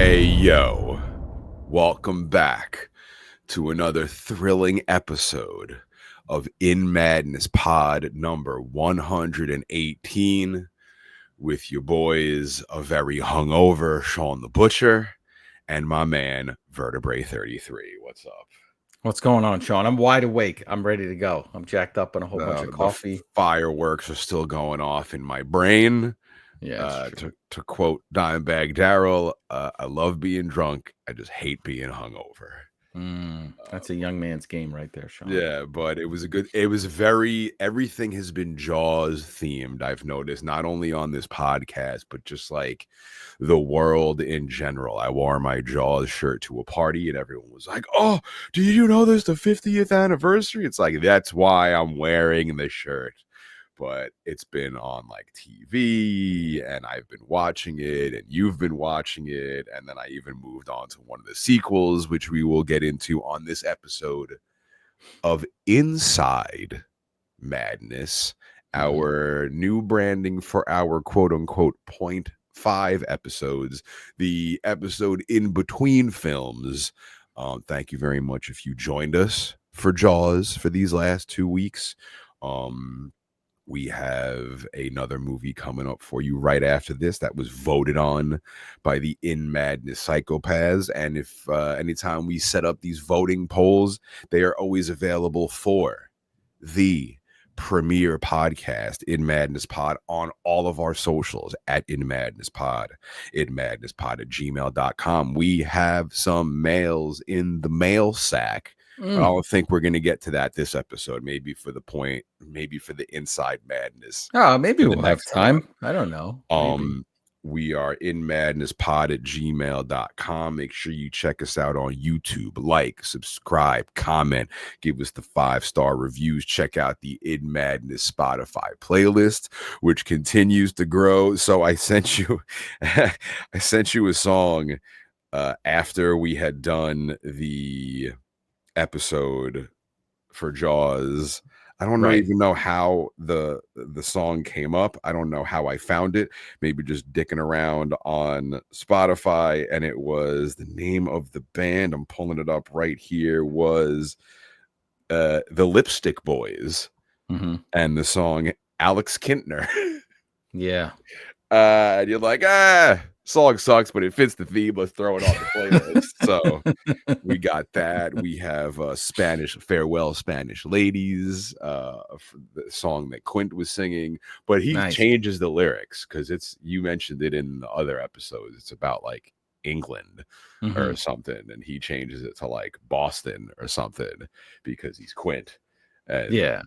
Hey, yo, welcome back to another thrilling episode of In Madness Pod number 118 with your boys, a very hungover Shawn the Butcher and my man, Vertebrae33. What's up? What's going on, Shawn? I'm wide awake. I'm ready to go. I'm jacked up on a whole bunch of coffee. Fireworks are still going off in my brain. Yeah, to quote Dimebag Darrell, I love being drunk. I just hate being hungover. That's a young man's game right there, Shawn. Yeah, but everything has been Jaws themed, I've noticed, not only on this podcast, but just like the world in general. I wore my Jaws shirt to a party and everyone was like, "Oh, do you know this the 50th anniversary?" It's like, that's why I'm wearing the shirt. But it's been on like TV and I've been watching it and you've been watching it. And then I even moved on to one of the sequels, which we will get into on this episode of Inside Madness, our new branding for our quote unquote 0.5 episodes, the episode in between films. Thank you very much if you joined us for Jaws for these last 2 weeks. We have another movie coming up for you right after this that was voted on by the In Madness Psychopaths. And if anytime we set up these voting polls, they are always available for the premiere podcast, In Madness Pod, on all of our socials at In Madness Pod, inmadnesspod@gmail.com. We have some mails in the mail sack. But I don't think we're going to get to that this episode. Maybe for the Inside Madness. Oh, maybe we'll have time. I don't know. We are inmadnesspod@gmail.com. Make sure you check us out on YouTube. Like, subscribe, comment, give us the 5-star reviews. Check out the In Madness Spotify playlist, which continues to grow. So I sent you a song after we had done the episode for Jaws. I don't even know how the song came up. I don't know how I found it. Maybe just dicking around on Spotify, and it was the name of the band. I'm pulling it up right here. Was the Lipstick Boys, and the song Alex Kintner. Yeah. And you're like, song sucks, but it fits the theme. Let's throw it on the playlist. So we got that. We have Farewell Spanish Ladies, the song that Quint was singing, but he changes the lyrics because you mentioned it in the other episodes. It's about like England or something, and he changes it to like Boston or something because he's Quint. And yeah.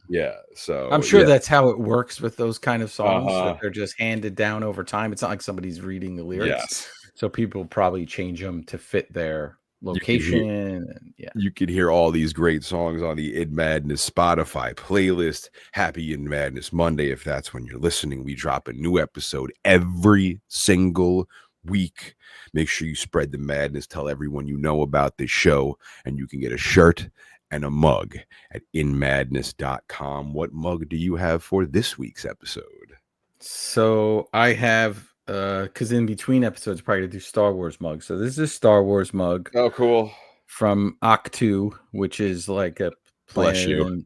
So I'm sure that's how it works with those kind of songs. That they're just handed down over time. It's not like somebody's reading the lyrics. Yes. So people probably change them to fit their location. You could hear all these great songs on the In Madness Spotify playlist. Happy In Madness Monday. If that's when you're listening, we drop a new episode every single week. Make sure you spread the madness. Tell everyone you know about this show, and you can get a shirt and a mug at inmadness.com. What mug do you have for this week's episode? So I have, because in between episodes, probably to do Star Wars mug. So this is a Star Wars mug. Oh, cool. From Octu, which is like a planet. Bless you.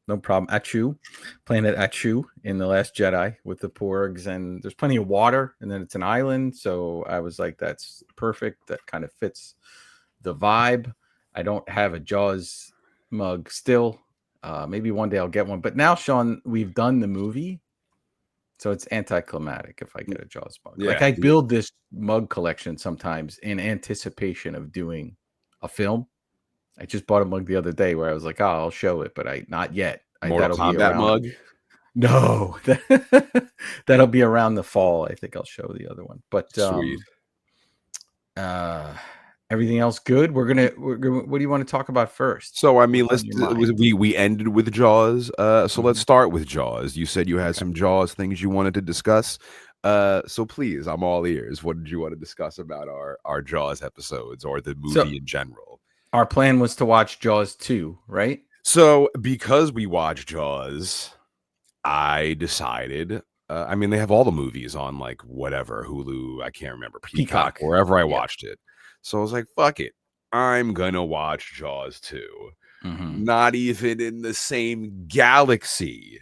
No problem. Achu, planet Achu in The Last Jedi with the porgs, and there's plenty of water, and then it's an island. So I was like, that's perfect. That kind of fits the vibe. I don't have a Jaws mug still. Maybe one day I'll get one. But now, Shawn, we've done the movie, so it's anticlimactic if I get a Jaws mug. Yeah. Like I build this mug collection sometimes in anticipation of doing a film. I just bought a mug the other day where I was like, "Oh, I'll show it," but not yet. Mortal Kombat mug? No, that'll be around the fall. I think I'll show the other one. But sweet. Everything else good? We're gonna. What do you want to talk about first? So I mean, we ended with Jaws. So let's start with Jaws. You said you had some Jaws things you wanted to discuss. So please, I'm all ears. What did you want to discuss about our Jaws episodes or the movie in general? Our plan was to watch Jaws 2, right? So because we watched Jaws, I decided I mean, they have all the movies on like whatever Hulu. I can't remember Peacock, Peacock. wherever I Yeah. watched it. So I was like, "Fuck it, I'm gonna watch Jaws 2." Mm-hmm. Not even in the same galaxy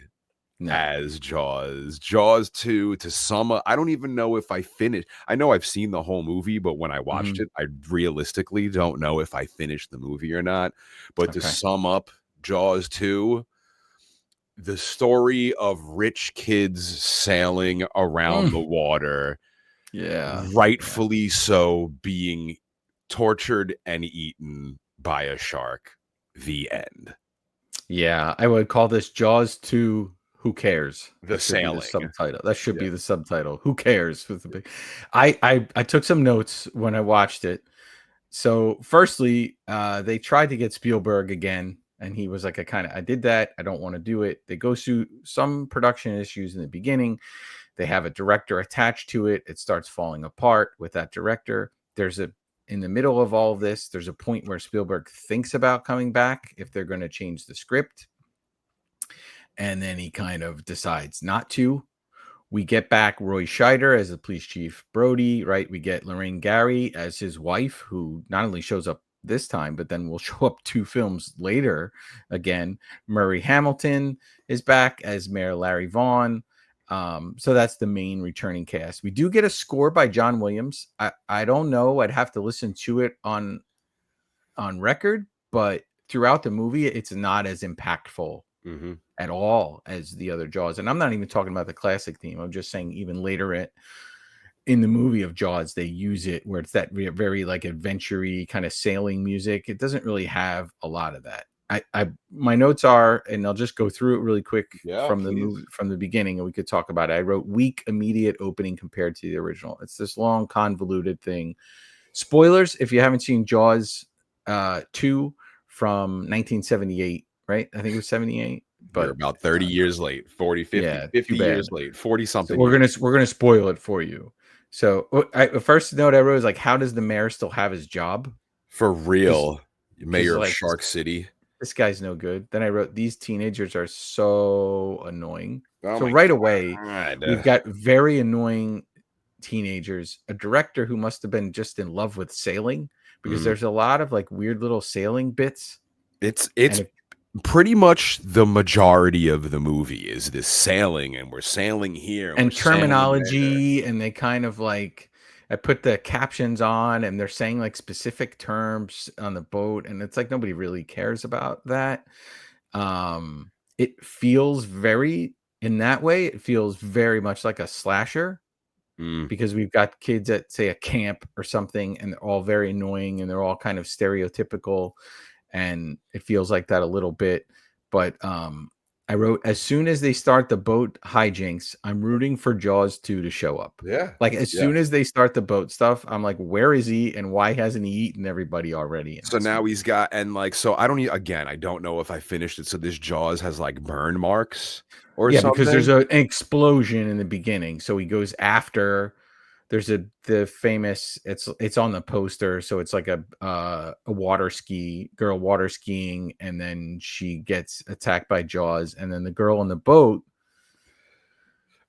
No. as Jaws. Jaws 2 to sum up, I don't even know if I finished. I know I've seen the whole movie, but when I watched Mm-hmm. it, I realistically don't know if I finished the movie or not. But to Okay. sum up Jaws 2, the story of rich kids sailing around the Mm. water, Yeah. Yeah. rightfully so, being tortured and eaten by a shark. The end. Yeah. I would call this Jaws 2. Who cares? The That should be the sailing. subtitle. That should Yeah. be the subtitle. Who cares? With the big, I took some notes when I watched it. So, firstly, they tried to get Spielberg again, and he was like, I did that. I don't want to do it. They go through some production issues in the beginning. They have a director attached to it. It starts falling apart with that director. In the middle of all of this, there's a point where Spielberg thinks about coming back if they're going to change the script. And then he kind of decides not to. We get back Roy Scheider as the police chief Brody, right? We get Lorraine Gary as his wife, who not only shows up this time, but then will show up 2 films later again. Murray Hamilton is back as Mayor Larry Vaughn. So that's the main returning cast. We do get a score by John Williams. I don't know. I'd have to listen to it on record, but throughout the movie, it's not as impactful Mm-hmm. at all as the other Jaws. And I'm not even talking about the classic theme. I'm just saying even later in the movie of Jaws, they use it where it's that very like adventure-y kind of sailing music. It doesn't really have a lot of that. My notes are, and I'll just go through it really quick Yeah, from the please. movie from the beginning, and we could talk about it. I wrote weak immediate opening compared to the original. It's this long convoluted thing. Spoilers if you haven't seen Jaws 2 from 1978, right? I think it was 78, You're but about 30 years late, 40, 50, yeah, too 50 years bad. late, 40 So something we're years. gonna spoil it for you. So the first note I wrote is like, how does the mayor still have his job? For Because real. Mayor of like Shark City. this guy's no good. Then I wrote these teenagers are so annoying. Oh So my right away god. we've got very annoying teenagers, a director who must have been just in love with sailing because Mhm. there's a lot of like weird little sailing bits. It's And if pretty much the majority of the movie is this sailing, and we're sailing here and we're and sailing there. terminology, and they kind of like I put the captions on and they're saying like specific terms on the boat, and it's like nobody really cares about that. It feels very in that way, it feels very much like a slasher Mm, because we've got kids at say a camp or something, and they're all very annoying and they're all kind of stereotypical, and it feels like that a little bit. But I wrote as soon as they start the boat hijinks, I'm rooting for Jaws 2 to show up. yeah. Like as Yeah. soon as they start the boat stuff, I'm like, where is he and why hasn't he eaten everybody already in So this now movie? he's got, and like, so I don't again, I don't know if I finished it. So this Jaws has like burn marks or Yeah, because there's something. an explosion in the beginning. So he goes after there's the famous it's on the poster, so it's like a water skiing, and then she gets attacked by Jaws, and then the girl on the boat,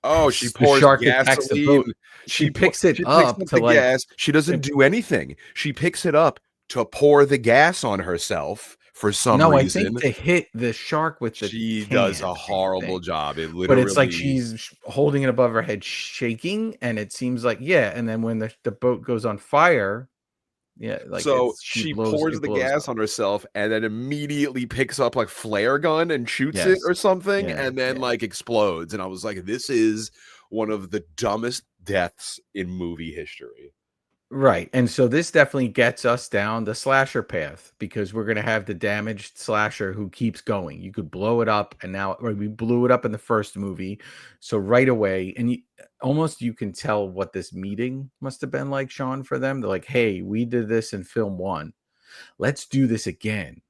Oh, she the pours shark attacks the boat. gasoline. She picks it She picks up up to the like gas. She doesn't it- do anything. She picks it up to pour the gas on herself for some no, I think reason. to hit the shark with the She does can, a I horrible think. job. It But it's like literally. she's holding it above her head, shaking, and it seems like yeah. And then when the boat goes on fire, yeah, like So it's she pours it the blows gas up. on herself and then immediately picks up like flare gun and shoots it Yes. or something, Yeah. and then Yeah. like explodes. And I was like, this is one of the dumbest deaths in movie history. Right. And so this definitely gets us down the slasher path because we're going to have the damaged slasher who keeps going. You could blow it up, and now or we blew it up in the first movie. So right away, and almost you can tell what this meeting must have been like, Shawn, for them. They're like, hey, we did this in film 1. Let's do this again.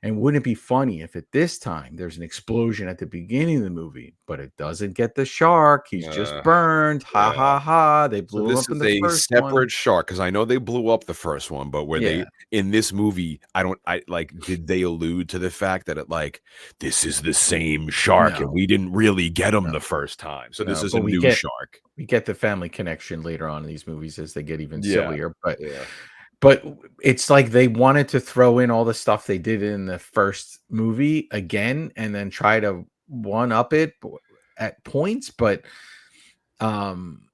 And wouldn't it be funny if at this time there's an explosion at the beginning of the movie, but it doesn't get the shark? He's just burned. Ha Yeah. ha ha. They So blew him this up in is the a first one. separate shark because I know they blew up the first one, but where Yeah. they in this movie, I like, did they allude to the fact that it like this is the same shark and No, we didn't really get him no, the first time, so this no. is But a new shark. we get the family connection later on in these movies as they get even Yeah, sillier. yeah. But it's like they wanted to throw in all the stuff they did in the first movie again and then try to one up it at points. But um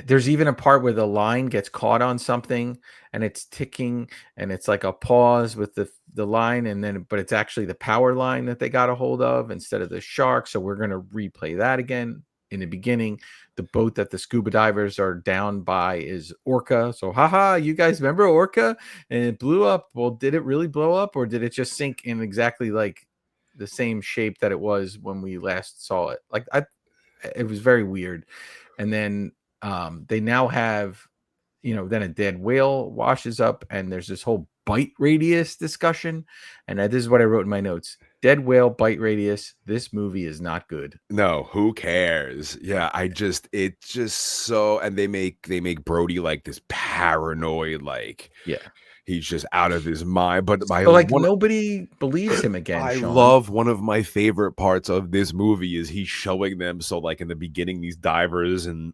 there's even a part where the line gets caught on something and it's ticking and it's like a pause with the line, and then but it's actually the power line that they got a hold of instead of the shark. So we're going to replay that again. In the beginning, the boat that the scuba divers are down by is Orca. So haha, you guys remember Orca and it blew up? Well, did it really blow up or did it just sink in exactly like the same shape that it was when we last saw it? Like it was very weird. And then they now have, then a dead whale washes up and there's this whole bite radius discussion. And this is what I wrote in my notes. Dead whale, bite radius. This movie is not good. No, who cares? Yeah, it's just so, and they make Brody like this paranoid, like Yeah. he's just out of his mind. But my So like one nobody believes him again, I Shawn. love one of my favorite parts of this movie is he's showing them. So, like in the beginning, these divers and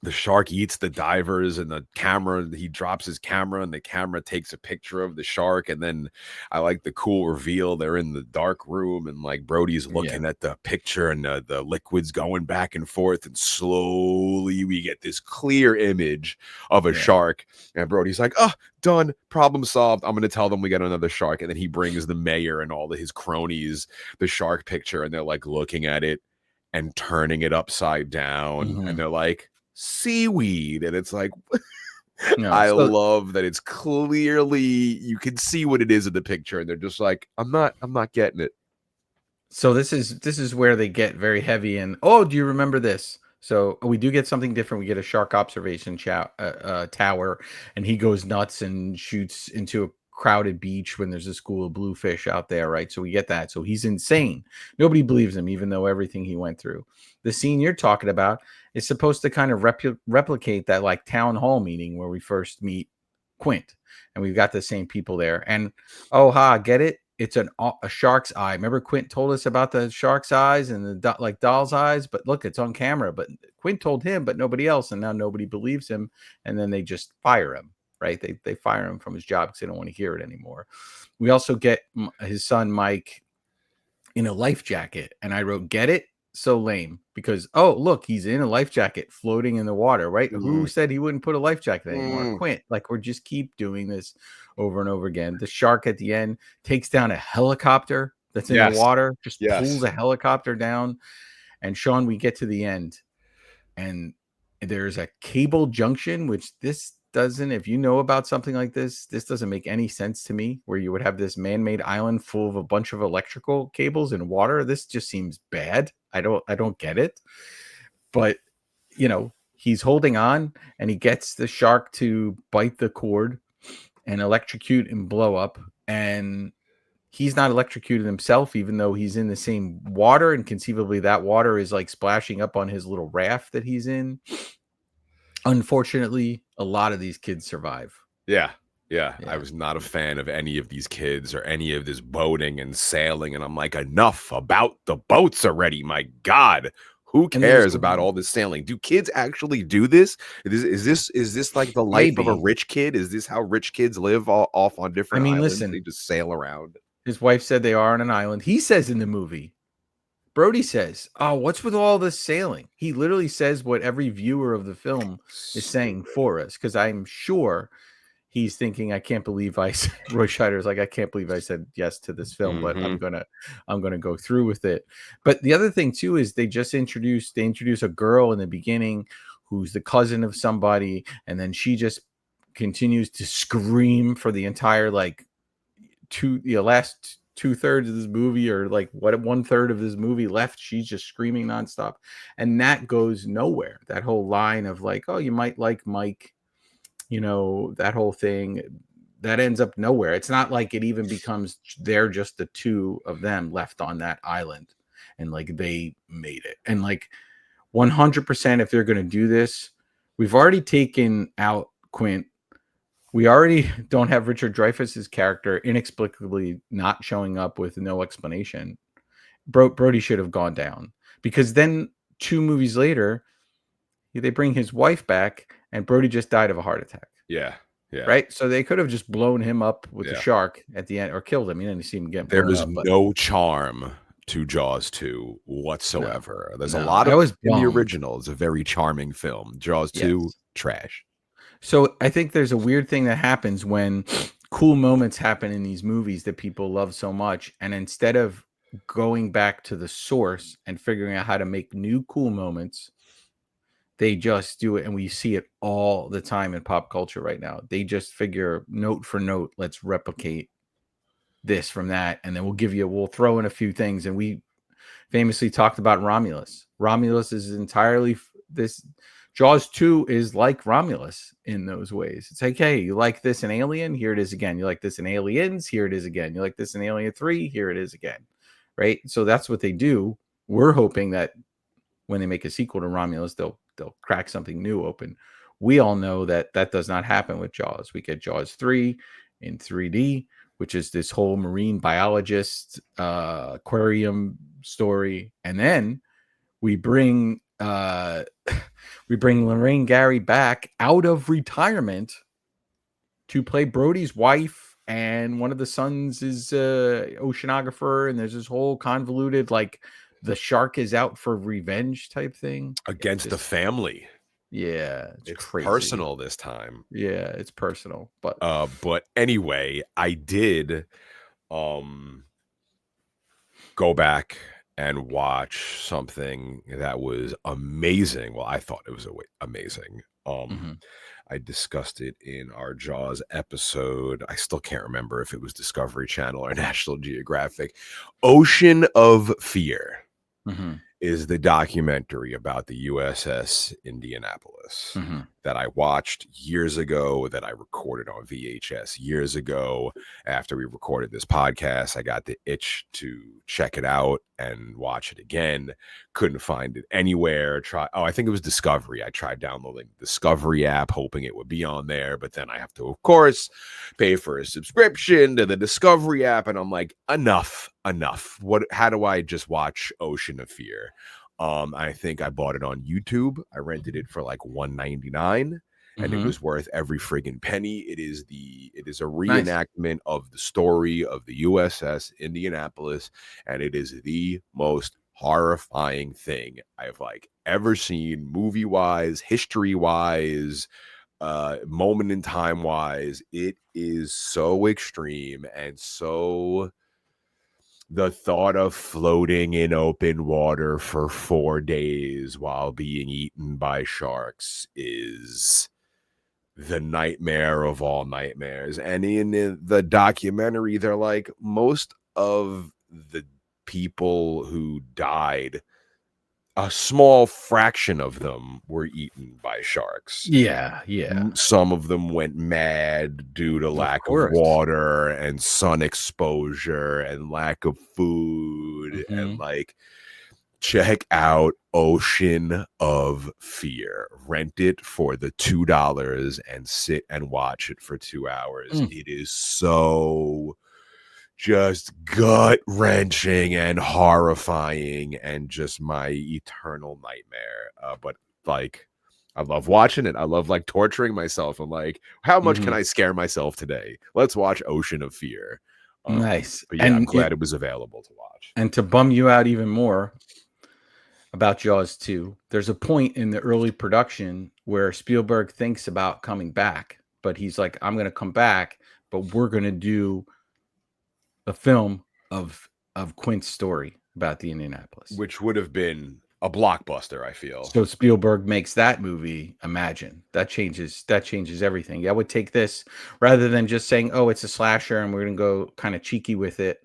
the shark eats the divers, and the camera, he drops his camera, and the camera takes a picture of the shark. And then I like the cool reveal. They're in the dark room, and like Brody's Yeah. looking at the picture, and the liquid's going back and forth. And slowly we get this clear image of a Yeah. shark. And Brody's like, oh, done, problem solved. I'm going to tell them we got another shark. And then he brings the mayor and all of his cronies the shark picture, and they're like looking at it and turning it upside down. And Mhm. they're like, seaweed. And it's like, No. I So love that it's clearly, you can see what it is in the picture, and they're just like, I'm not getting it. so this is where they get very heavy. And oh, do you remember this? So we do get something different. We get a shark observation tower, and he goes nuts and shoots into a crowded beach when there's a school of bluefish out there, right? So we get that. So he's insane. Nobody believes him, even though everything he went through. The scene you're talking about is supposed to kind of replicate that like town hall meeting where we first meet Quint, and we've got the same people there. And oh ha, get it? It's a shark's eye. Remember Quint told us about the shark's eyes and the like doll's eyes, but look, it's on camera. But Quint told him, but nobody else, and now nobody believes him. And then they just fire him, right? They fire him from his job because they don't want to hear it anymore. We also get his son Mike in a life jacket, and I wrote, "Get it?" So lame because oh look, he's in a life jacket floating in the water, right? Who Mm, said he wouldn't put a life jacket anymore? mm. Quint. Like we're just keep doing this over and over again. The shark at the end takes down a helicopter that's in the Yes, water, just pulls yes. a helicopter down. And Shawn, we get to the end, and there's a cable junction, which this doesn't, if you know about something like this doesn't make any sense to me, where you would have this man-made island full of a bunch of electrical cables and water. This just seems bad. I don't get it. But he's holding on and he gets the shark to bite the cord and electrocute and blow up. And he's not electrocuted himself, even though he's in the same water, and conceivably that water is like splashing up on his little raft that he's in. Unfortunately, a lot of these kids survive. Yeah. Yeah. I Yeah. was not a fan of any of these kids or any of this boating and sailing. And I'm like, enough about the boats already. My God. Who And there's cares about all this sailing? Do kids actually do this? Is this like the life of a maybe. rich kid? Is this how rich kids live off on I different mean, islands? They listen, just sail around. his wife said they are on an island. He says in the movie, Brody says, "Oh, what's with all this sailing?" He literally says what every viewer of the film is saying Stupid. for us, because I'm sure he's thinking, "I can't believe I." Roy Scheider's like, "I can't believe I said yes to this film, but Hmm. I'm gonna go through with it." But the other thing too is they introduce a girl in the beginning who's the cousin of somebody, and then she just continues to scream for the entire like last 2/3 of this movie, or like what 1/3 of this movie left. She's just screaming nonstop, and that goes nowhere. That whole line of like, oh, you might like Mike, that whole thing. that ends up nowhere. It's not like it even becomes they're just the two of them left on that island, and like they made it. And like 100%, if they're going to do this, we've already taken out Quint. We already don't have Richard Dreyfuss's character inexplicably not showing up with no explanation. Brody should have gone down, because then 2 movies later, they bring his wife back and Brody just died of a heart attack. Yeah. Yeah. Right. So they could have just blown him up with the Yeah. shark at the end, or killed him. You didn't see him get There blown is up. But no charm to Jaws 2 whatsoever. There's a no, lot I of was in the bummed. original. It's a very charming film. Jaws 2, Yes. trash. So I think there's a weird thing that happens when cool moments happen in these movies that people love so much, and instead of going back to the source and figuring out how to make new cool moments, they just do it. And we see it all the time in pop culture right now. They just figure note for note, let's replicate this from that, and then we'll throw in a few things. And we famously talked about Romulus. Romulus is entirely this. Jaws 2 is like Romulus in those ways. It's like, hey, you like this in Alien? Here it is again. You like this in Aliens? Here it is again. You like this in Alien 3? Here it is again. Right? So that's what they do. We're hoping that when they make a sequel to Romulus, they'll crack something new open. We all know that that does not happen with Jaws. We get Jaws 3 in 3D, which is this whole marine biologist aquarium story, and then we bring Lorraine Gary back out of retirement to play Brody's wife, and one of the sons is oceanographer, and there's this whole convoluted, like, the shark is out for revenge type thing Against the family. Yeah, It's crazy. personal this time. Yeah, it's personal. But anyway, I did go back and watch something that was amazing. Well, I thought it was amazing. I discussed it in our Jaws episode. I still can't remember if it was Discovery Channel or National Geographic. Ocean of Fear is the documentary about the U.S.S. Indianapolis that I watched years ago, that I recorded on VHS years ago. After we recorded this podcast, I got the itch to check it out and watch it again. Couldn't find it anywhere. I think it was Discovery. I tried downloading the Discovery app, hoping it would be on there, but then I have to, of course, pay for a subscription to the Discovery app, and I'm like, enough. How do I just watch Ocean of Fear? I think I bought it on YouTube. I rented it for like $1.99, and it was worth every friggin' penny. It is a reenactment of the story of the U.S.S. Indianapolis, and it is the most horrifying thing I've like ever seen, movie wise, history wise, moment in time wise. It is so extreme, and so the thought of floating in open water for 4 days while being eaten by sharks is the nightmare of all nightmares. And in the documentary, they're like, most of the people who died, a small fraction of them were eaten by sharks. Yeah. Some of them went mad due to lack of water and sun exposure and lack of food. And like, check out Ocean of Fear. Rent it for the $2 and sit and watch it for 2 hours. It is so just gut-wrenching and horrifying and just my eternal nightmare. But like, I love watching it. I love like torturing myself. I'm like, how much can I scare myself today? Let's watch Ocean of Fear. Nice. But yeah, I'm glad it was available to watch. And to bum you out even more about Jaws 2, there's a point in the early production where Spielberg thinks about coming back, but he's like, I'm going to come back, but we're going to do a film of Quint's story about the Indianapolis, which would have been a blockbuster, I feel. So Spielberg makes that movie. Imagine that changes everything. I would take this rather than just saying, oh, it's a slasher and we're going to go kind of cheeky with it.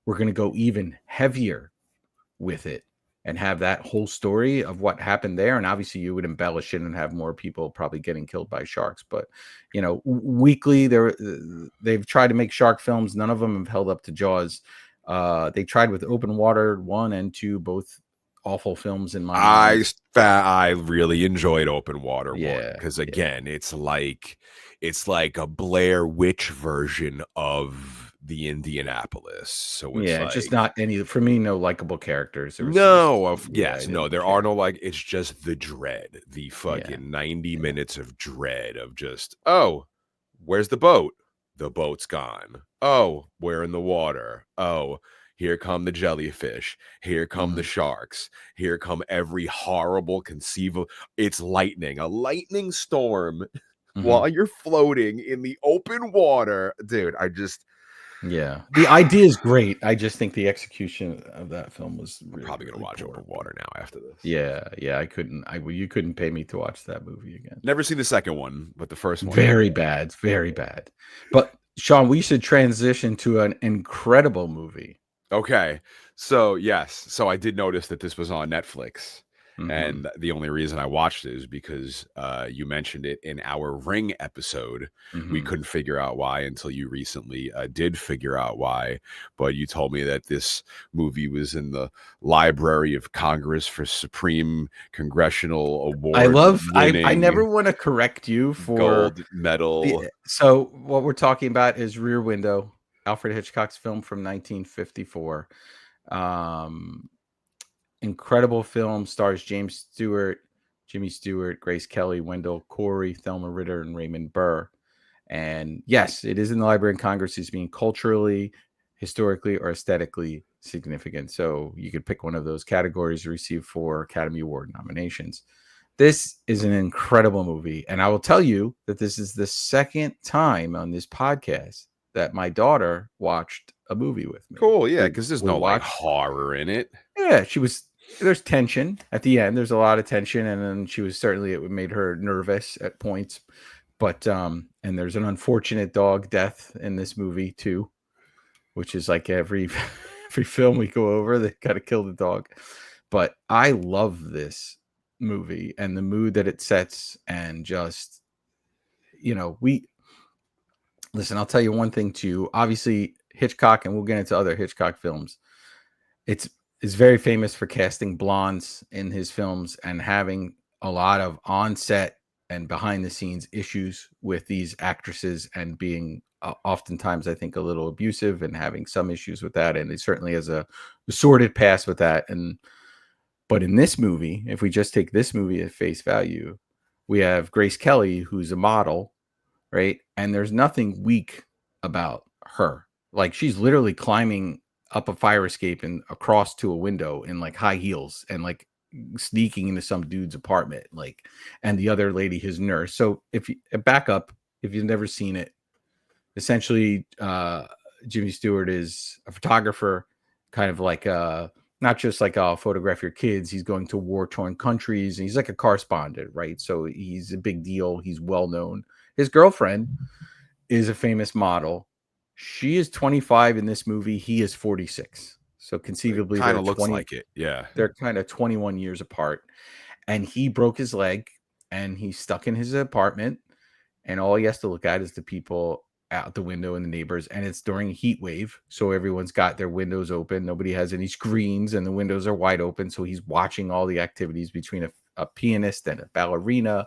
We're going to go even heavier with it and have that whole story of what happened there. And obviously you would embellish it and have more people probably getting killed by sharks. But, you know, weekly they've tried to make shark films. None of them have held up to Jaws. They tried with Open Water 1 and 2, both awful films in my mind. I really enjoyed Open Water 1 Yeah. because again, it's like a Blair Witch version of the Indianapolis. So it's Yeah. Just like not any, for me, no likable characters. There was no, I no, didn't there are care. no like it's just the dread, the Yeah. fucking 90 Yeah. minutes of dread of just, oh, where's the boat? The boat's gone. Oh, we're in the water. Oh, here come the jellyfish. Here come the Mhm. sharks. Here come every horrible conceivable. It's lightning, a lightning storm Mhm. while you're floating in the open water. Dude, I just Yeah. The idea is great. I just think the execution of that film was I'm really, probably gonna really watch poor. Open But Water now after this. yeah, yeah, you couldn't pay me to watch that movie again. Never seen the second one, but the first one. Very bad, very bad. But Sean, we should transition to an incredible movie. Okay. So, yes. So I did notice that this was on Netflix. Mhm. And the only reason I watched it is because you mentioned it in our Ring episode. We Mhm. couldn't figure out why until you recently did figure out why. But you told me that this movie was in the Library of Congress for Supreme Congressional Award I never winning want to correct you for gold medal. so what we're talking about is Rear Window, Alfred Hitchcock's film from 1954. Um Incredible film, stars James Stewart, Jimmy Stewart, Grace Kelly, Wendell Corey, Thelma Ritter, and Raymond Burr. And yes, it is in the Library of Congress as being culturally, historically, or aesthetically significant. So you could pick one of those categories to receive 4 Academy Award nominations. This is an incredible movie. And I will tell you that this is the second time on this podcast that my daughter watched a movie with me. Cool. Yeah. Because there's We no like watched horror in it. yeah, there's tension at the end. There's a lot of tension, and then she was certainly it made her nervous at points. But and there's an unfortunate dog death in this movie too, which is like every every film we go over, they gotta kill the dog. But I love this movie and the mood that it sets, and just we listen, I'll tell you one thing too. Obviously, Hitchcock, and we'll get into other Hitchcock films. It's is very famous for casting blondes in his films and having a lot of on-set and behind-the-scenes issues with these actresses, and being oftentimes, I think, a little abusive and having some issues with that. And he certainly has a sordid past with that. But in this movie, if we just take this movie at face value, we have Grace Kelly, who's a model, right? And there's nothing weak about her. Like, she's literally climbing up a fire escape and across to a window in like high heels and like sneaking into some dude's apartment, like, and the other lady, his nurse. So if you back up, if you've never seen it, essentially Jimmy Stewart is a photographer, kind of like not just like I'll photograph your kids. He's going to war-torn countries, and he's like a correspondent, right? So he's a big deal. He's well known. His girlfriend is a famous model. She is 25 in this movie. He is 46. So conceivably Kind of looks like it. Yeah. they're kind of 21 years apart. And he broke his leg and he's stuck in his apartment. And all he has to look at is the people out the window and the neighbors. And it's during a heat wave. So everyone's got their windows open. Nobody has any screens and the windows are wide open. So he's watching all the activities between a pianist and a ballerina,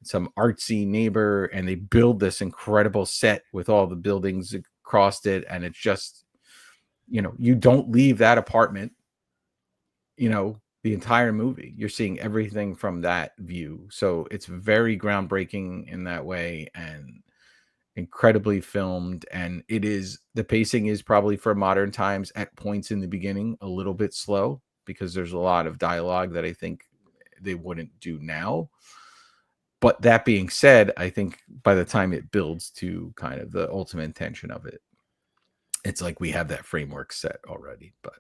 some artsy neighbor, and they build this incredible set with all the buildings across it. And it's just, you don't leave that apartment, the entire movie. You're seeing everything from that view. So it's very groundbreaking in that way, and incredibly filmed. And the pacing is probably for modern times at points in the beginning a little bit slow, because there's a lot of dialogue that I think they wouldn't do now. But that being said, I think by the time it builds to kind of the ultimate intention of it, it's like we have that framework set already. But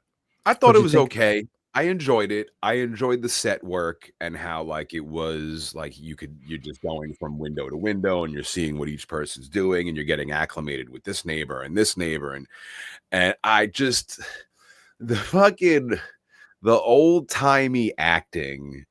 I thought what'd it you was think? okay. I enjoyed it. I enjoyed the set work and how like it was like you're just going from window to window and you're seeing what each person's doing and you're getting acclimated with this neighbor and I just the fucking the old timey acting.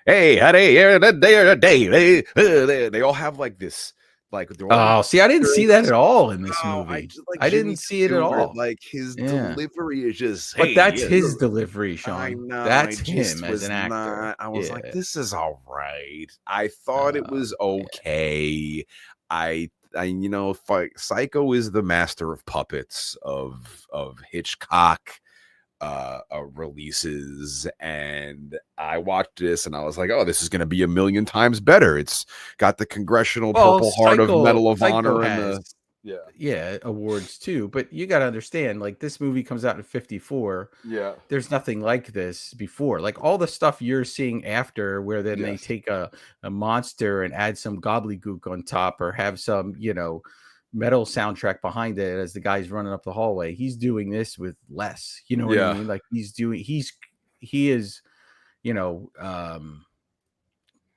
Hey, honey, they all have like this, like they're all Oh, see, I didn't see that lyrics. at all in this Oh, I movie. just like I Jimmy didn't see it at Stewart. all. Like his Yeah. delivery is just, But hey, that's yeah, his delivery, I Sean. know. That's I him just as was an actor. not. I was like, Yeah. this is all right. I thought it was Yeah. okay. You know, Psycho is the master of puppets of Hitchcock releases, and I watched this and I was like, oh, this is going to be a million times better. It's got the Congressional Well, Purple Heart of Medal of Psycho Honor and has, the yeah. yeah, awards too, but you gotta understand, like, this movie comes out in '54. Yeah. There's nothing like this before. Like, all the stuff you're seeing after where then they Yes. take a monster and add some gobbledygook on top or have some, metal soundtrack behind it as the guy's running up the hallway. He's doing this with less, you know what I Yeah. mean? Like, he is, you know,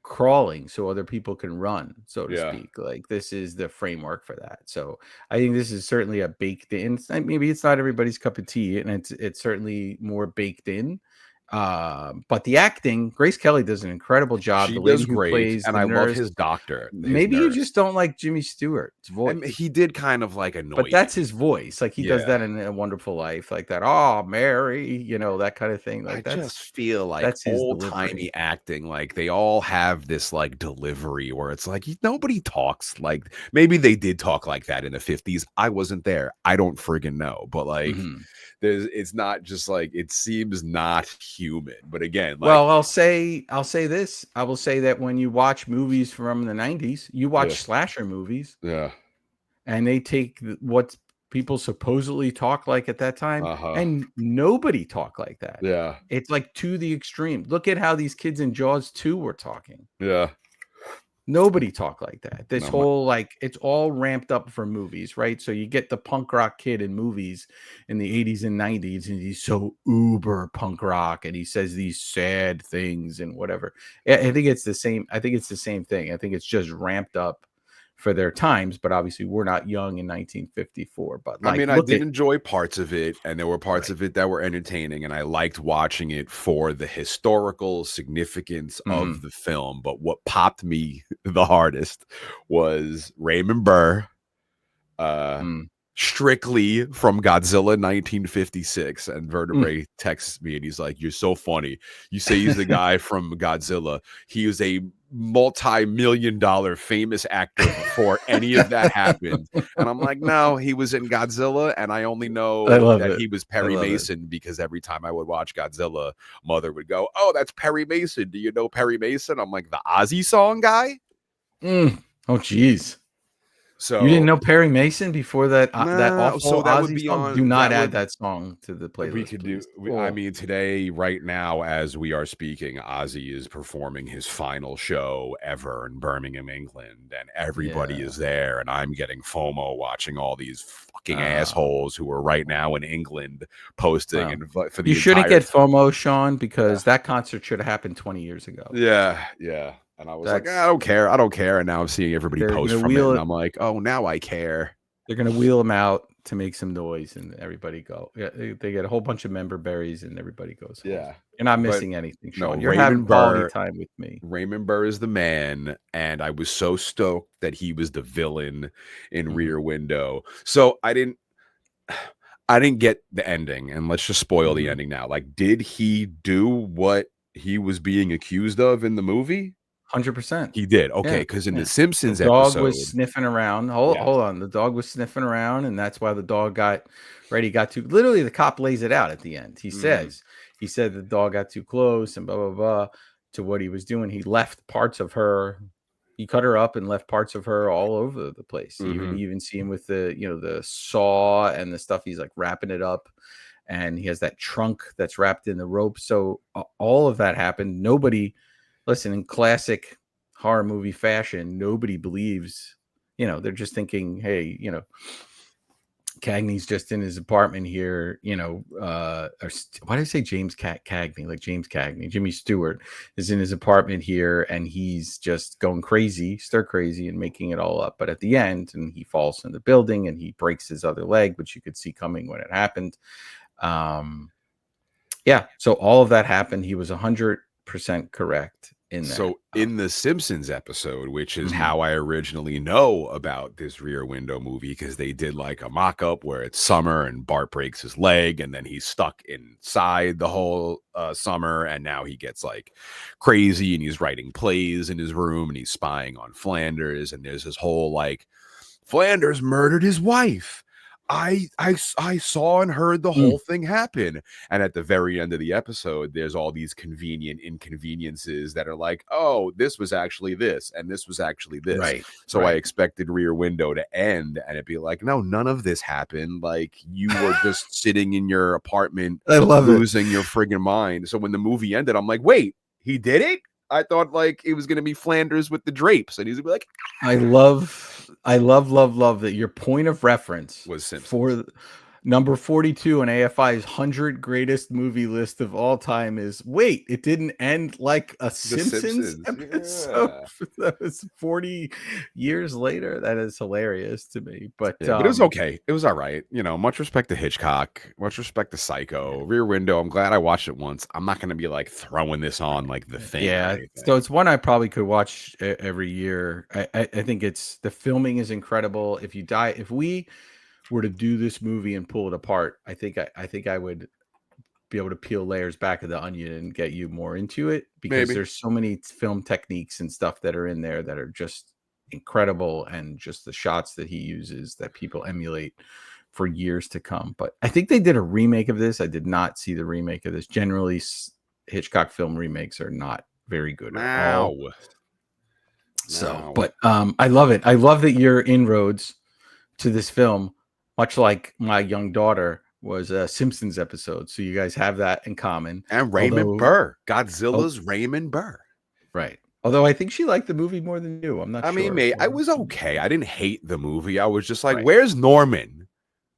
crawling so other people can run, so to Yeah. speak. Like, this is the framework for that. So I think this is certainly a baked in. Maybe it's not everybody's cup of tea, and it's certainly more baked in. But the acting, Grace Kelly does an incredible job. She The lady does who great, plays and the I love nurse. his doctor, his Maybe you nurse. just don't like Jimmy Stewart's And voice. he did kind of like annoy But me. that's his voice. Like, he does Yeah. that in A Wonderful Life, like that. Oh, Mary, that kind of thing. I Like, just feel like that's his old-timey delivery. acting, like, they all have this, like, delivery where it's like, nobody talks like maybe they did talk like that in the '50s. I wasn't there. I don't friggin' know, but, like, Mhm. it's not just, like, it seems not human, but again, like Well, I'll say this. I will say that when you watch movies from the '90s, you yeah, watch slasher movies, yeah, and they take what people supposedly talk like at that time, uh-huh, and nobody talk like that. yeah, It's like to the extreme. Look at how these kids in Jaws 2 were talking. yeah. Nobody talk like that. This No, my whole, like, it's all ramped up for movies, right? So you get the punk rock kid in movies in the '80s and '90s, and he's so uber punk rock, and he says these sad things and whatever. I think it's the same. I think it's the same thing. I think it's just ramped up for their times, but obviously we're not young in 1954. But, I like, mean, I look did at enjoy parts of it, and there were parts right. of it that were entertaining, and I liked watching it for the historical significance Mhm. of the film. But what popped me the hardest was Raymond Burr, uh, Mm. strictly from Godzilla 1956. And Mm. Vertebrae texts me and he's like, "You're so funny. You say he's the guy from Godzilla. He was a multi-million-dollar famous actor before any of that happened." And I'm like, "No, he was in Godzilla, and I only I know love that it. he was I Perry love it. Mason because every time I would watch Godzilla, mother would go, 'Oh, that's Perry Mason. Do you know Perry Mason?' I'm like, 'The Ozzy song guy?'" Mm. Oh, geez. You didn't So, know Perry Mason before that nah, awful so that would Ozzy be song? Do on not that add would that song to the we playlist, could do please. I Oh, mean, today, right now, as we are speaking, Ozzy is performing his final show ever in Birmingham, England, and everybody yeah. is there, and I'm getting FOMO watching all these fucking Oh, assholes who are right now in England posting well, and for you the shouldn't entire get FOMO, Sean, yeah, because that concert should have happened 20 years ago. yeah, yeah. And I was like, I That's don't care, I don't care. And now I'm seeing everybody they're post gonna from it, wheel and it I'm like, oh, now I care. they're gonna wheel them out to make some noise, and everybody go. Yeah, they get a whole bunch of member berries, and everybody goes home. Yeah, You're not but missing anything, no, Sean. You're having quality time with me. Raymond Burr is the man, and I was so stoked that he was the villain in Mhm, Rear Window. So I didn't get the ending, and let's just spoil the mhm. ending now. Like, did he do what he was being accused of in the movie? 100%. He did. Okay, Yeah, because in the yeah. The Simpsons dog was episode, sniffing around. Hold yes. hold on. The dog was sniffing around, and that's why the dog got right. He got too literally, the cop lays it out at the end. Mhm. He said the dog got too close and blah blah blah to what he was doing. He left parts of her, he cut her up and left parts of her all over the place. Mhm. You even see him with the saw and the stuff. He's like wrapping it up, and he has that trunk that's wrapped in the rope. So all of that happened. Nobody, listen, in classic horror movie fashion, nobody believes, they're just thinking, hey, Cagney's just in his apartment here, why did I say Cagney? Like James Cagney, Jimmy Stewart is in his apartment here, and he's just going crazy, stir crazy, and making it all up. But at the end, and he falls in the building, and he breaks his other leg, which you could see coming when it happened. Um, Yeah. So all of that happened. He was 100% correct in that. So in the Simpsons episode, which is Mhm. how I originally know about this Rear Window movie, because they did like a mock-up where it's summer and Bart breaks his leg and then he's stuck inside the whole summer, and now he gets like crazy and he's writing plays in his room and he's spying on Flanders, and there's this whole like Flanders murdered his wife. I saw and heard the Mm. whole thing happen. And at the very end of the episode, there's all these convenient inconveniences that are like, oh, this was actually this, and this was actually this. Right. So I Right. expected Rear Window to end and it'd be like, no, none of this happened. Like you were just sitting in your apartment I love it. losing your friggin' mind. So when the movie ended, I'm like, wait, he did it? I thought like it was gonna be Flanders with the drapes, and he's gonna be like, I love that your point of reference was Simpsons. for number 42 on AFI's 100 greatest movie list of all time is, wait, it didn't end like a Simpsons episode that was 40 years later. That is hilarious to me. But yeah, but it was okay. It was all right. You know, much respect to Hitchcock, much respect to Psycho. Rear Window, I'm glad I watched it once. I'm not going to be like throwing this on like The Thing or yeah, anything. so it's one I probably could watch every year. I think it's, the filming is incredible. If we were to do this movie and pull it apart, I think I would be able to peel layers back of the onion and get you more into it, because Maybe. there's so many film techniques and stuff that are in there that are just incredible, and just the shots that he uses that people emulate for years to come. But I think they did a remake of this. I did not see the remake of this. Generally, Hitchcock film remakes are not very good at all. So, but I love it. I love that your inroads to this film, much like my young daughter, was a Simpsons episode. So you guys have that in common. And Raymond Burr, Godzilla's Raymond Burr. Right. Although I think she liked the movie more than you. I'm not sure. I mean, mate, I was okay. I didn't hate the movie. I was just like, Right. where's Norman?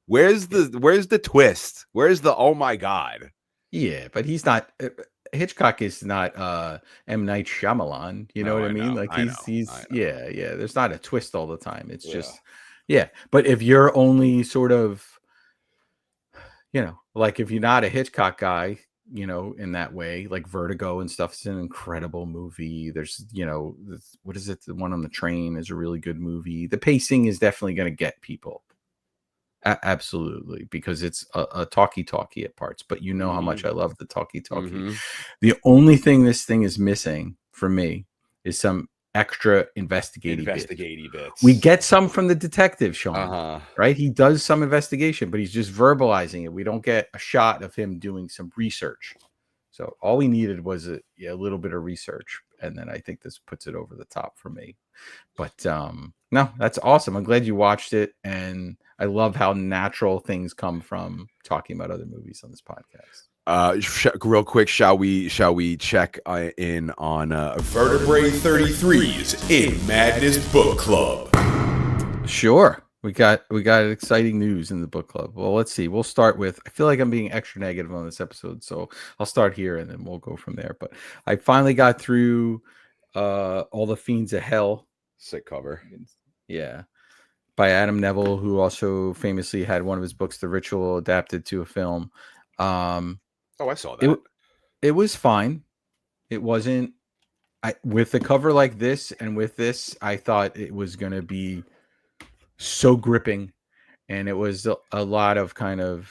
Where's the twist? Where's the oh my god? Yeah, but he's not. Hitchcock is not M. Night Shyamalan. You know what I mean? Like he's yeah. There's not a twist all the time. It's just But if you're only sort of, you know, like if you're not a Hitchcock guy, you know, in that way, like Vertigo and stuff is an incredible movie. There's, you know, what is it? The one on the train is a really good movie. The pacing is definitely going to get people. Absolutely, because it's a talkie at parts, but you know how much I love the talkie. The only thing this thing is missing for me is some extra investigative bits. We get some from the detective, Shawn, right? He does some investigation, but he's just verbalizing it. We don't get a shot of him doing some research. So all we needed was a little bit of research, and then I think this puts it over the top for me. But no, that's awesome. I'm glad you watched it, and I love how natural things come from talking about other movies on this podcast. Real quick, shall we check in on Vertebrae33's In Madness Book Club? Sure. We got exciting news in the book club. Well, let's see. We'll start with, I feel like I'm being extra negative on this episode, so I'll start here and then we'll go from there. But I finally got through All the Fiends of Hell. Sick cover. Yeah. By Adam Neville, who also famously had one of his books, The Ritual, adapted to a film. I saw that. It was fine. It wasn't, with a cover like this and with this, I thought it was going to be so gripping, and it was a lot of kind of,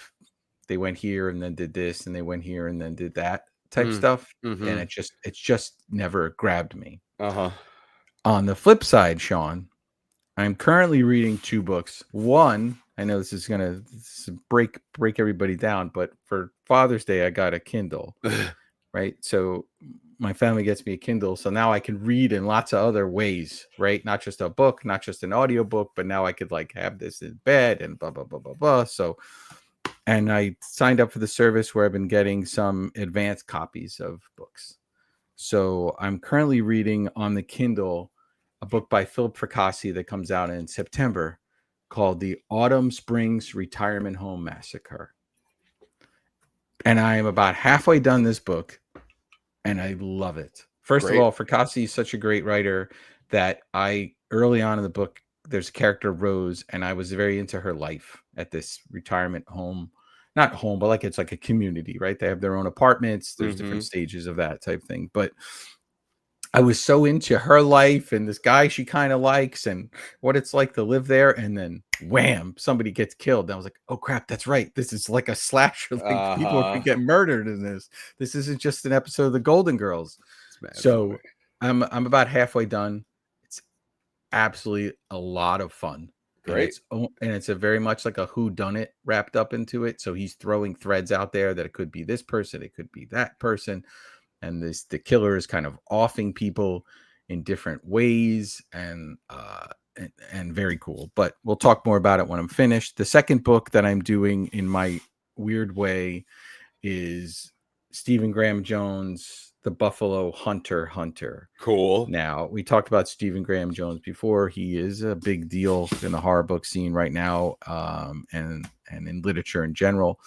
they went here and then did this, and they went here and then did that type stuff, and it just never grabbed me. On the flip side, Shawn, I'm currently reading two books. One, I know this is gonna break everybody down, but for Father's Day I got a Kindle, right? So my family gets me a Kindle, so now I can read in lots of other ways, right? Not just a book, not just an audio book, but now I could like have this in bed and blah blah blah blah blah. So, and I signed up for the service where I've been getting some advanced copies of books. So I'm currently reading on the Kindle a book by Philip Fracassi that comes out in September called The Autumn Springs Retirement Home Massacre. And I am about halfway done this book, and I love it. First of all, Fracassi is such a great writer that early on in the book, there's a character, Rose, and I was very into her life at this retirement home. not home, but like it's like a community, right? They have their own apartments. There's different Mm-hmm. stages of that type thing. But I was so into her life and this guy she kind of likes and what it's like to live there. And then wham, somebody gets killed. And I was like, oh crap, that's right. This is like a slasher. Like people Uh-huh. could get murdered in this. This isn't just an episode of the Golden Girls. It's mad funny. So I'm about halfway done. It's absolutely a lot of fun. Great. And it's a very much like a who done it wrapped up into it. So he's throwing threads out there that it could be this person, it could be that person, and the killer is kind of offing people in different ways, and very cool. But we'll talk more about it when I'm finished. The second book that I'm doing in my weird way is Stephen Graham Jones' The Buffalo Hunter. Cool. Now, we talked about Stephen Graham Jones before. He is a big deal in the horror book scene right now, and in literature in general.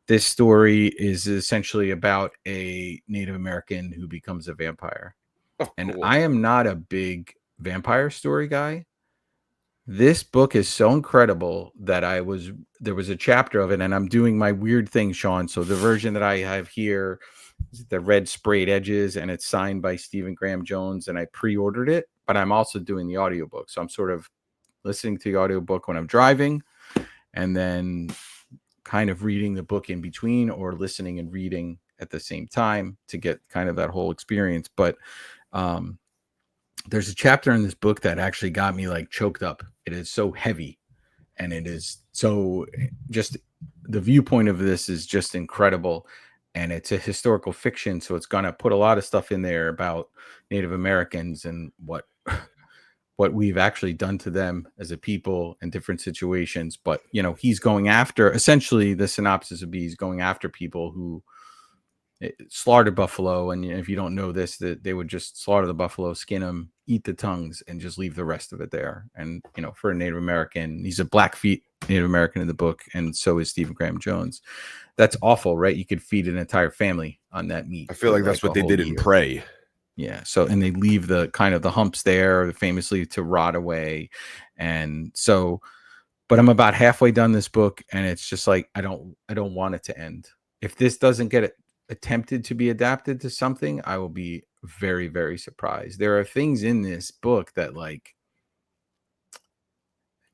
This story is essentially about a Native American who becomes a vampire. Oh, And cool. I am not a big vampire story guy. This book is so incredible that there was a chapter of it, and I'm doing my weird thing, Shawn. So the version that I have here is the red sprayed edges, and it's signed by Stephen Graham Jones, and I pre-ordered it, but I'm also doing the audiobook. So I'm sort of listening to the audiobook when I'm driving, and then kind of reading the book in between, or listening and reading at the same time to get kind of that whole experience. But there's a chapter in this book that actually got me like choked up. It is so heavy, and it is so just the viewpoint of this is just incredible. And it's a historical fiction, so it's gonna put a lot of stuff in there about Native Americans and what we've actually done to them as a people in different situations. But he's going after, essentially the synopsis would be, he's going after people who slaughter buffalo, and if you don't know this, that they would just slaughter the buffalo, skin them, eat the tongues, and just leave the rest of it there. And for a Native American, he's a Blackfeet Native American in the book, and so is Stephen Graham Jones. That's awful, right? You could feed an entire family on that meat. I feel like that's what they did in Prey. Yeah. So, and they leave the kind of the humps there famously to rot away. And so, but I'm about halfway done this book, and it's just like, I don't want it to end. If this doesn't get attempted to be adapted to something, I will be very, very surprised. There are things in this book that like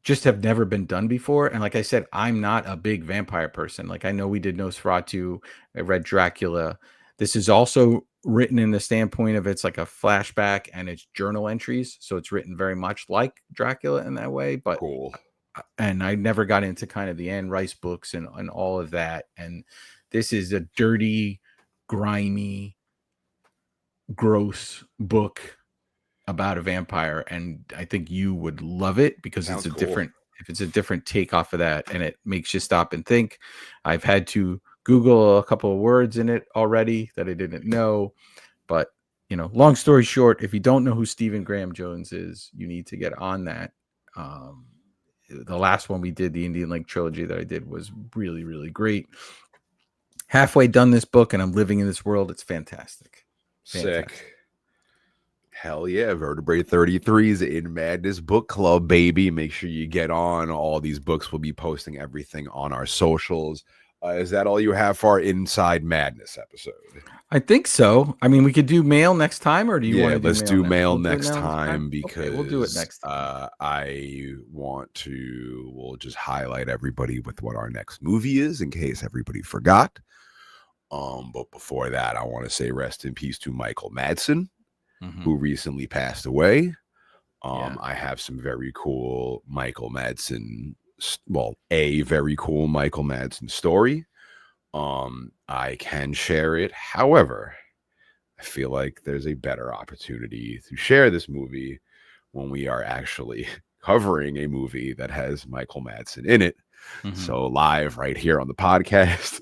just have never been done before. And like I said, I'm not a big vampire person. Like, I know we did Nosferatu, I read Dracula. This is also written in the standpoint of it's like a flashback and it's journal entries. So it's written very much like Dracula in that way. But Cool. And I never got into kind of the Anne Rice books and all of that. And this is a dirty, grimy, gross book about a vampire, and I think you would love it because Sounds it's a cool. different take off of that, and it makes you stop and think. I've had to Google a couple of words in it already that I didn't know, but long story short, if you don't know who Stephen Graham Jones is, you need to get on that. The last one we did, the Indian Lake trilogy that I did, was really, really great. Halfway done this book, and I'm living in this world. It's fantastic. Sick. Hell yeah, Vertebrae33 is in Madness Book Club, baby. Make sure you get on. All these books. We'll be posting everything on our socials. Is that all you have for our Inside Madness episode? I think so. I mean, we could do mail next time, or do you want to do let's mail do next? mail We'll next time because okay, we'll do it next time. We'll just highlight everybody with what our next movie is in case everybody forgot. But before that, I want to say rest in peace to Michael Madsen, who recently passed away. I have some very cool Michael Madsen, a very cool Michael Madsen story. I can share it. However, I feel like there's a better opportunity to share this movie when we are actually covering a movie that has Michael Madsen in it. So live right here on the podcast,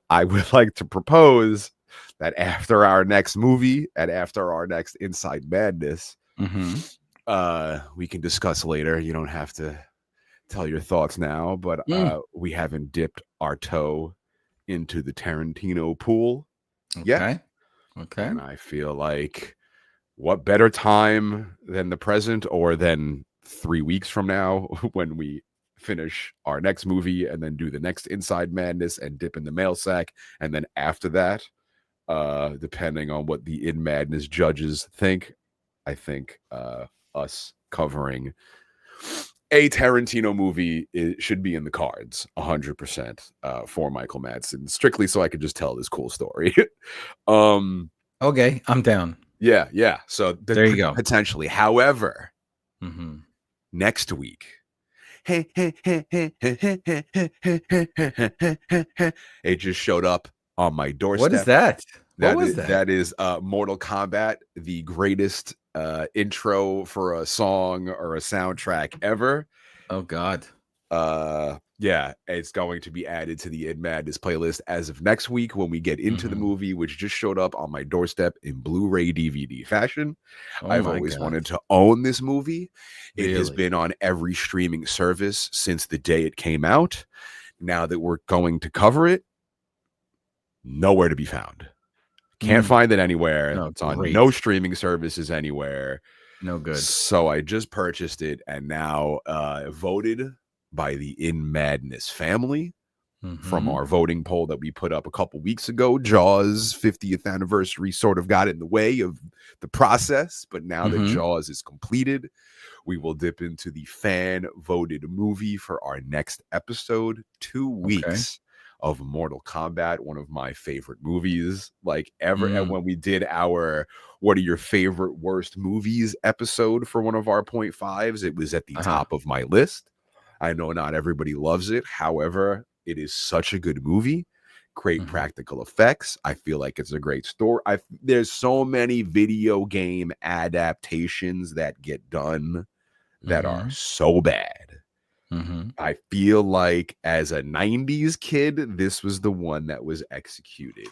I would like to propose that after our next movie and after our next Inside Madness, we can discuss later. You don't have to tell your thoughts now, but we haven't dipped our toe into the Tarantino pool yet. Okay. And I feel like what better time than the present, or than 3 weeks from now when we finish our next movie and then do the next Inside Madness and dip in the mail sack. And then after that, depending on what the In Madness judges think, I think us covering a Tarantino movie should be in the cards 100% for Michael Madsen, strictly so I could just tell this cool story. Okay, I'm down. Yeah. So there you go. Potentially. However, next week, it just showed up on my doorstep. What is that? What was that? That is Mortal Kombat, the greatest intro for a song or a soundtrack ever. Oh God. Yeah, it's going to be added to the In Madness playlist as of next week when we get into the movie, which just showed up on my doorstep in Blu-ray DVD fashion. I've always wanted to own this movie. It has been on every streaming service since the day it came out. Now that we're going to cover it, nowhere to be found. Can't find it anywhere. No, it's on no streaming services anywhere. No good. So I just purchased it and now voted by the In Madness family from our voting poll that we put up a couple weeks ago. Jaws 50th anniversary sort of got in the way of the process, but now that Jaws is completed, we will dip into the fan voted movie for our next episode. 2 weeks of Mortal Kombat, one of my favorite movies like ever. And when we did our what are your favorite worst movies episode for one of our 0.5s, it was at the top of my list. I know not everybody loves it. However, it is such a good movie. Great practical effects. I feel like it's a great story. There's so many video game adaptations that get done that are so bad. I feel like as a 90s kid, this was the one that was executed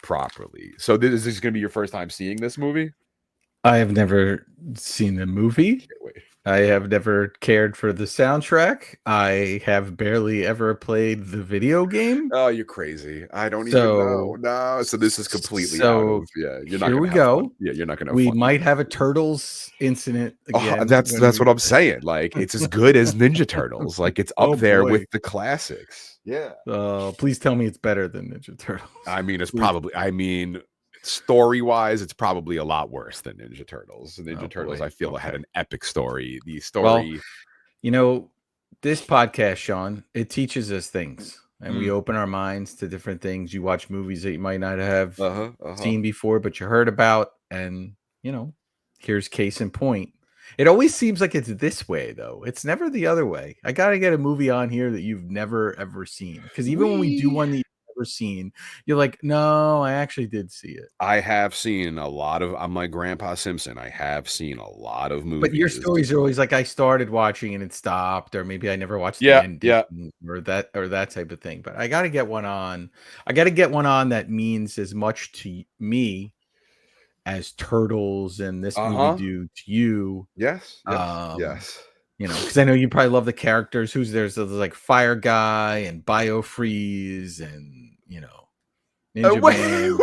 properly. So this is going to be your first time seeing this movie? I have never seen the movie. I have never cared for the soundtrack. I have barely ever played the video game. Oh, you're crazy. I don't even know. No, so this is completely out of, you're not here gonna we have go. fun. Yeah, you're not gonna have we fun. might have a Turtles incident again. That's what I'm saying. Like, it's as good as Ninja Turtles. Like, it's up there with the classics. Yeah. Please tell me it's better than Ninja Turtles. I mean, it's probably, story-wise, it's probably a lot worse than Ninja Turtles. Ninja Turtles, I feel, had an epic story. The story... Well, this podcast, Shawn, it teaches us things. And we open our minds to different things. You watch movies that you might not have seen before, but you heard about. And, here's case in point. It always seems like it's this way, though. It's never the other way. I got to get a movie on here that you've never, ever seen. Because even when we do one that you've never seen, you're like, no, I actually did see it. I have seen a lot of, I'm like Grandpa Simpson. I have seen a lot of movies. But your stories are always like, I started watching and it stopped, or maybe I never watched the ending, or that type of thing. But I got to get one on. I got to get one on that means as much to me as Turtles and this movie do to you. Yes. Because I know you probably love the characters. There's like Fire Guy and Biofreeze and Ninja Man. Wait, are you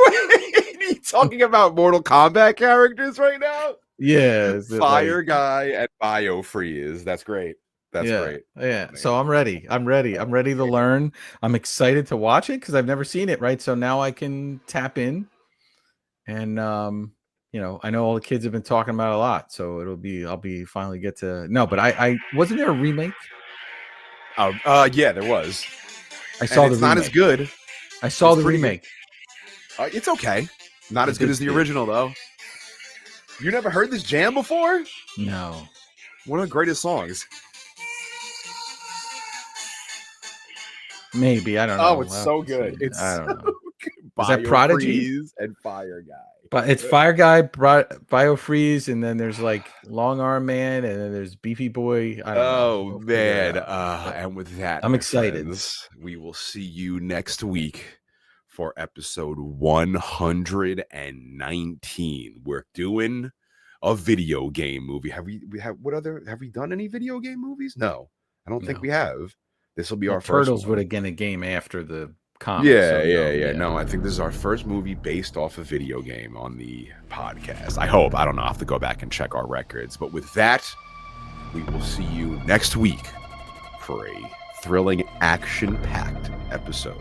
talking about Mortal Kombat characters right now? Yeah, Fire Guy and Biofreeze. That's great. That's great. Yeah. So I'm ready. I'm ready to learn. I'm excited to watch it because I've never seen it. Right. So now I can tap in. And I know all the kids have been talking about it a lot, so I'll be finally get to but I wasn't there a remake? Yeah, there was. I saw it's not as good. I saw the remake. It's okay. Not as good as the original, though. You never heard this jam before? No. One of the greatest songs. Maybe, I don't know. Oh, it's so good. I don't know. Is that Prodigy and Fire Guy? But it's Fire Guy, Biofreeze, and then there's like Long Arm Man, and then there's Beefy Boy. I don't know. Man! And with that, I'm excited. Friends, we will see you next week for episode 119. We're doing a video game movie. Have we done any video game movies? No, I don't think we have. This will be our first. Turtles would have been a game after the comic. Yeah. No, I think this is our first movie based off a video game on the podcast. I hope. I don't know. I'll have to go back and check our records. But with that, we will see you next week for a thrilling, action-packed episode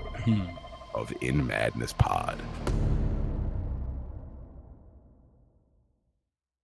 of In Madness Pod.